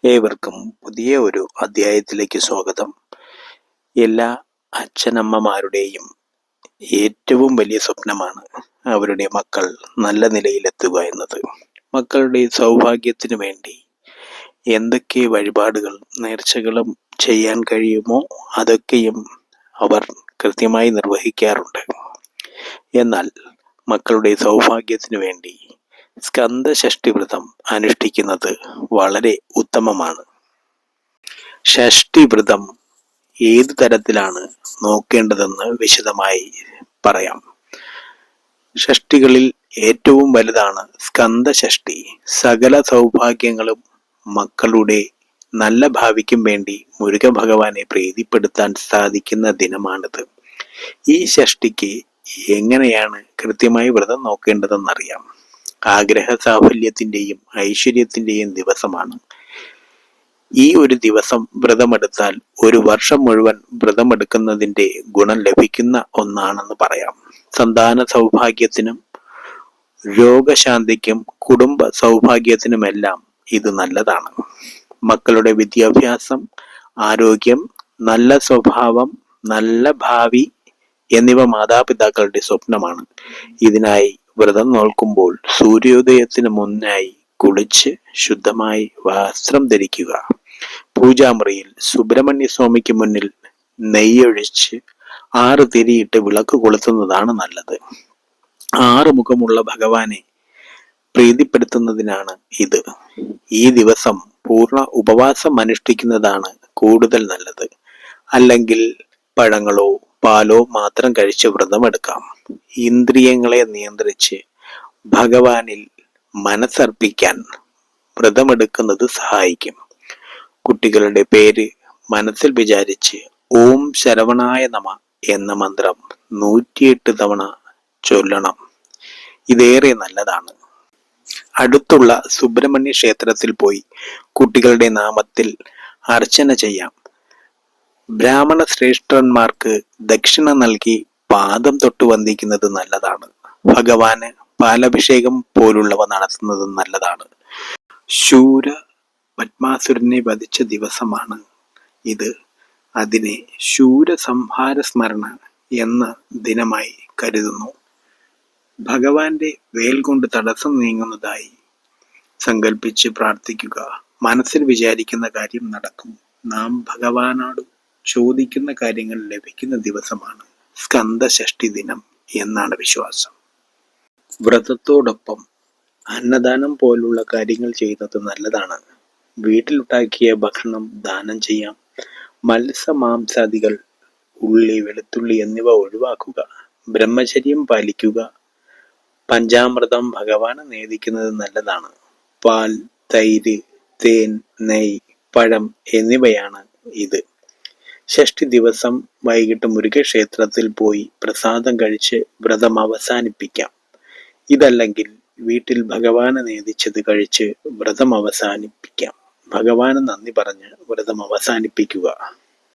ഏവർക്കും പുതിയ ഒരു അധ്യായത്തിലേക്ക് സ്വാഗതം. എല്ലാ അച്ഛനമ്മമാരുടെയും ഏറ്റവും വലിയ സ്വപ്നമാണ് അവരുടെ മക്കൾ നല്ല നിലയിലെത്തുക എന്നത്. മക്കളുടെ സൗഭാഗ്യത്തിനു വേണ്ടി എന്തൊക്കെ വഴിപാടുകൾ നേർച്ചകളും ചെയ്യാൻ കഴിയുമോ അതൊക്കെയും അവർ കൃത്യമായി നിർവഹിക്കാറുണ്ട്. എന്നാൽ മക്കളുടെ സൗഭാഗ്യത്തിനു വേണ്ടി സ്കന്ദഷഷ്ഠി വ്രതം അനുഷ്ഠിക്കുന്നത് വളരെ ഉത്തമമാണ്. ഷഷ്ഠി വ്രതം ഏതു തരത്തിലാണ് നോക്കേണ്ടതെന്ന് വിശദമായി പറയാം. ഷഷ്ഠികളിൽ ഏറ്റവും വലുതാണ് സ്കന്ദഷഷ്ഠി. സകല സൗഭാഗ്യങ്ങളും മക്കളുടെ നല്ല ഭാവിക്കും വേണ്ടി മുരുക ഭഗവാനെ പ്രീതിപ്പെടുത്താൻ സാധിക്കുന്ന ദിനമാണിത്. ഈ ഷഷ്ഠിക്ക് എങ്ങനെയാണ് കൃത്യമായി വ്രതം നോക്കേണ്ടതെന്നറിയാം. ആഗ്രഹ സാഫല്യത്തിന്റെയും ഐശ്വര്യത്തിന്റെയും ദിവസമാണ്. ഈ ഒരു ദിവസം വ്രതമെടുത്താൽ ഒരു വർഷം മുഴുവൻ വ്രതമെടുക്കുന്നതിന്റെ ഗുണം ലഭിക്കുന്ന ഒന്നാണെന്ന് പറയാം. സന്താന സൗഭാഗ്യത്തിനും രോഗശാന്തിക്കും കുടുംബ സൗഭാഗ്യത്തിനുമെല്ലാം ഇത് നല്ലതാണ്. മക്കളുടെ വിദ്യാഭ്യാസം, ആരോഗ്യം, നല്ല സ്വഭാവം, നല്ല ഭാവി എന്നിവ മാതാപിതാക്കളുടെ സ്വപ്നമാണ്. ഇതിനായി വ്രതം നോൽക്കുമ്പോൾ സൂര്യോദയത്തിന് മുന്നായി കുളിച്ച് ശുദ്ധമായി വസ്ത്രം ധരിക്കുക. പൂജാമുറിയിൽ സുബ്രഹ്മണ്യ സ്വാമിക്ക് മുന്നിൽ നെയ്യൊഴിച്ച് 6 തിരിയിട്ട് വിളക്ക് കൊളുത്തുന്നതാണ് നല്ലത്. 6 മുഖമുള്ള ഭഗവാനെ പ്രീതിപ്പെടുത്തുന്നതിനാണ് ഇത്. ഈ ദിവസം പൂർണ്ണ ഉപവാസം അനുഷ്ഠിക്കുന്നതാണ് കൂടുതൽ നല്ലത്. അല്ലെങ്കിൽ പഴങ്ങളോ പാലോ മാത്രം കഴിച്ച് വ്രതമെടുക്കാം. ഇന്ദ്രിയങ്ങളെ നിയന്ത്രിച്ച് ഭഗവാനിൽ മനസ്സർപ്പിക്കാൻ വ്രതമെടുക്കുന്നത് സഹായിക്കും. കുട്ടികളുടെ പേര് മനസ്സിൽ വിചാരിച്ച് ഓം ശരവണായ നമ എന്ന മന്ത്രം 108 തവണ ചൊല്ലണം. ഇതേറെ നല്ലതാണ്. അടുത്തുള്ള സുബ്രഹ്മണ്യ ക്ഷേത്രത്തിൽ പോയി കുട്ടികളുടെ നാമത്തിൽ അർച്ചന ചെയ്യാം. ബ്രാഹ്മണ ശ്രേഷ്ഠന്മാർക്ക് ദക്ഷിണ നൽകി പാദം തൊട്ട് വന്ദിക്കുന്നത് നല്ലതാണ്. ഭഗവാന് പാലഭിഷേകം പോലുള്ളവ നടത്തുന്നത് നല്ലതാണ്. ശൂര പത്മാസുരനെ വധിച്ച ദിവസമാണ് ഇത്. അതിനെ ശൂരസംഹാര സ്മരണ എന്ന ദിനമായി കരുതുന്നു. ഭഗവാന്റെ വേൽ കൊണ്ട് തടസ്സം നീങ്ങുന്നതായി സങ്കല്പിച്ച് പ്രാർത്ഥിക്കുക. മനസ്സിൽ വിചാരിക്കുന്ന കാര്യം നടക്കും. നാം ഭഗവാനോട് ചോദിക്കുന്ന കാര്യങ്ങൾ ലഭിക്കുന്ന ദിവസമാണ് സ്കന്ദഷഷ്ഠി ദിനം എന്നാണ് വിശ്വാസം. വ്രതത്തോടൊപ്പം അന്നദാനം പോലുള്ള കാര്യങ്ങൾ ചെയ്യുന്നത് നല്ലതാണ്. വീട്ടിലുണ്ടാക്കിയ ഭക്ഷണം ദാനം ചെയ്യാം. മാംസാദികൾ, ഉള്ളി, വെളുത്തുള്ളി എന്നിവ ഒഴിവാക്കുക. ബ്രഹ്മചര്യം പാലിക്കുക. പഞ്ചാമൃതം ഭഗവാന് നേദിക്കുന്നത് നല്ലതാണ്. പാൽ, തൈര്, തേൻ, നെയ്, പഴം എന്നിവയാണ് ഇത്. ഷഷ്ഠി ദിവസം വൈകിട്ട് മുരുകക്ഷേത്രത്തിൽ പോയി പ്രസാദം കഴിച്ച് വ്രതം അവസാനിപ്പിക്കാം. ഇതല്ലെങ്കിൽ വീട്ടിൽ ഭഗവാന് നേദിച്ചത് കഴിച്ച് വ്രതം അവസാനിപ്പിക്കാം. ഭഗവാന് നന്ദി പറഞ്ഞ് വ്രതം അവസാനിപ്പിക്കുക.